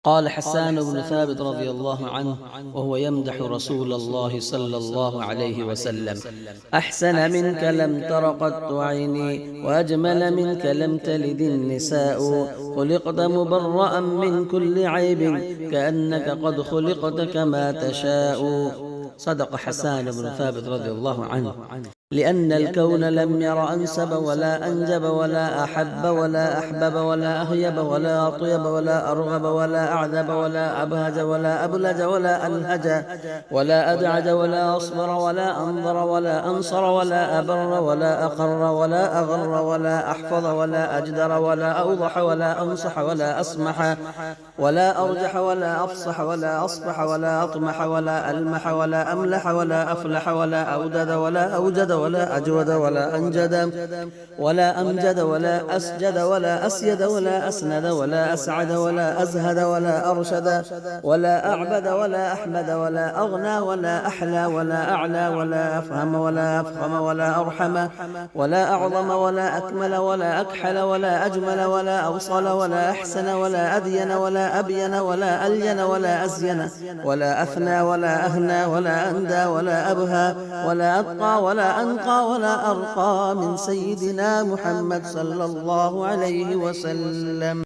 قال حسان بن ثابت رضي الله عنه وهو يمدح رسول الله صلى الله عليه وسلم: أحسن منك لم تر قط عيني، وأجمل منك لم تلد النساء، خلقت مبرأ من كل عيب، كأنك قد خلقت كما تشاء. صدق حسان بن ثابت رضي الله عنه، لأن الكون لم ير أنسب ولا أنجب ولا أحب ولا أحبب ولا أهيب ولا أطيب ولا أرغب ولا أعذب ولا أبهج ولا أبلج ولا ألهج ولا أدعج ولا أصبر ولا أنظر ولا أنصر ولا أبر ولا أقر ولا أغر ولا أحفظ ولا أجدر ولا أوضح ولا أنصح ولا أسمح ولا أرجح ولا أفصح ولا أصفح ولا أطمح ولا ألمح ولا أملح ولا أفلح ولا أودد ولا أوجد ولا أجود ولا أنجد ولا أمجد ولا أسجد ولا أسيد ولا أسند ولا أسعد ولا أزهد ولا أرشد ولا أعبد ولا أحمد ولا أغنى ولا أحلى ولا أعلى ولا أفهم ولا أفخم ولا أرحم ولا أعظم ولا أكمل ولا أكحل ولا أجمل ولا أوصل ولا أحسن ولا أدين ولا أبين ولا ألين ولا أزين ولا أثنى ولا أهنى ولا أندى ولا أبهى ولا أتقى ولا أنقى ولا أرقى من سيدنا محمد صلى الله عليه وسلم.